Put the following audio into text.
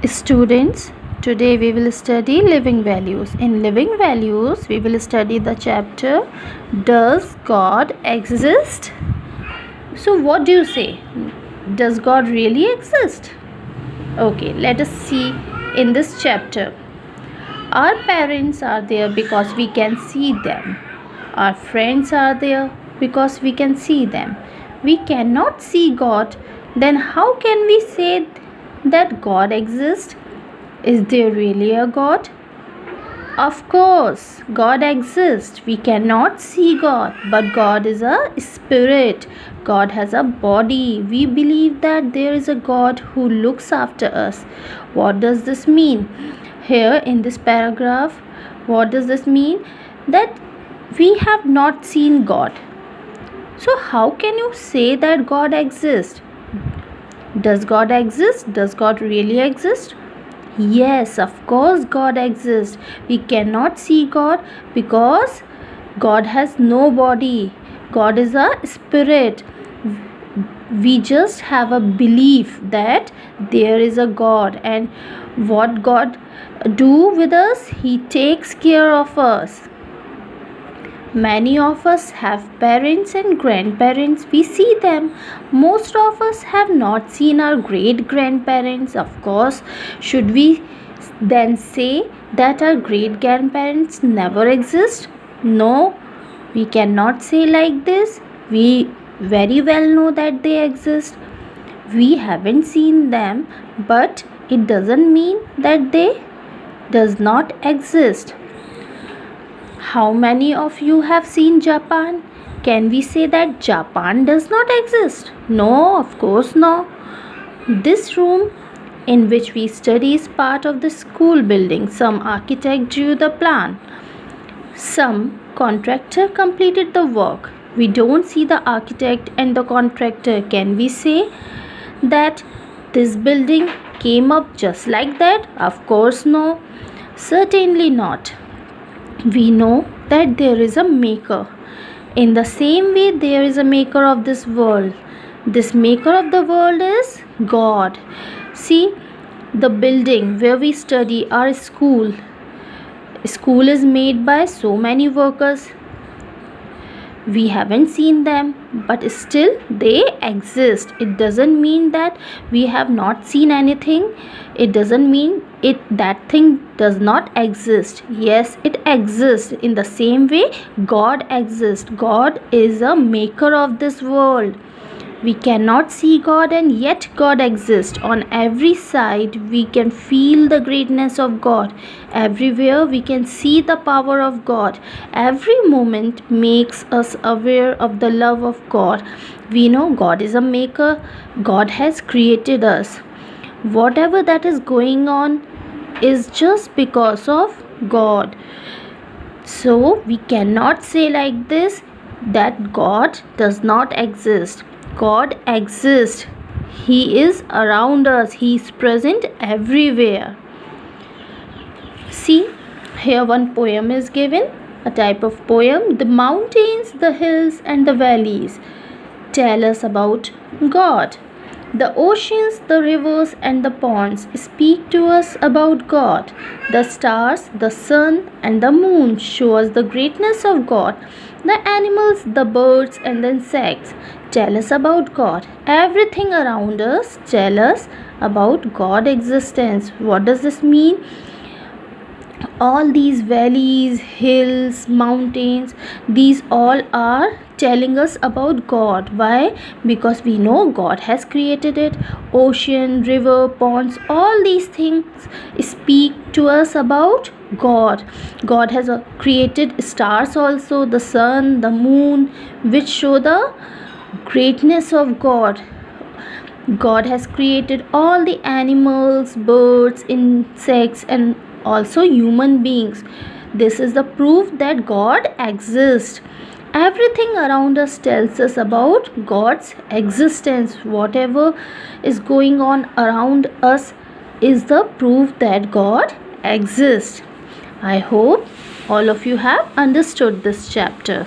Students, today we will study living values. In living values, we will study the chapter Does God Exist? So, what do you say? Does God really exist? Okay, let us see in this chapter. Our parents are there because we can see them. Our friends are there because we can see them. We cannot see God, then how can we say that God exists? Is there really a God? Of course, God exists. We cannot see God, but God is a spirit. God has a body. We believe that there is a God who looks after us. What does this mean? Here in this paragraph, what does this mean? That we have not seen God. So, how can you say that God exists? Does God exist? Does God really exist? Yes, of course, God exists. We cannot see God because God has no body. God is a spirit. We just have a belief that there is a God, and what God do with us, He takes care of us. Many of us have parents and grandparents. We see them. Most of us have not seen our great grandparents. Of course, should we then say that our great grandparents never exist? No, we cannot say like this. We very well know that they exist. We haven't seen them, but it doesn't mean that they does not exist. How many of you have seen Japan? Can we say that Japan does not exist? No, of course no. This room in which we study is part of the school building. Some architect drew the plan. Some contractor completed the work. We don't see the architect and the contractor. Can we say that this building came up just like that? Of course no. Certainly not. We know that there is a maker. In the same way, there is a maker of this world. This maker of the world is God. See, the building where we study, our school. School is made by so many workers. We haven't seen them, but still they exist. It doesn't mean that we have not seen anything. It doesn't mean that thing does not exist. Yes, it exists. In the same way, God exists. God is a maker of this world. We cannot see God, and yet God exists. On every side, we can feel the greatness of God. Everywhere, we can see the power of God. Every moment makes us aware of the love of God. We know God is a maker. God has created us. Whatever that is going on is just because of God. So, we cannot say like this that God does not exist. God exists. He is around us. He is present everywhere. See, here one poem is given, a type of poem. The mountains, the hills and the valleys tell us about God. The oceans, the rivers and the ponds speak to us about God. The stars, the sun and the moon show us the greatness of God. The animals, the birds and the insects tell us about God. Everything around us tell us about God's existence. What does this mean? All these valleys, hills, mountains, these all are telling us about God. Why? Because we know God has created it. Ocean, river, ponds, all these things speak to us about God. God has created stars also, the sun, the moon, which show the greatness of God. God has created all the animals, birds, insects and also human beings. This is the proof that God exists. Everything around us tells us about God's existence. Whatever is going on around us is the proof that God exists. I hope all of you have understood this chapter.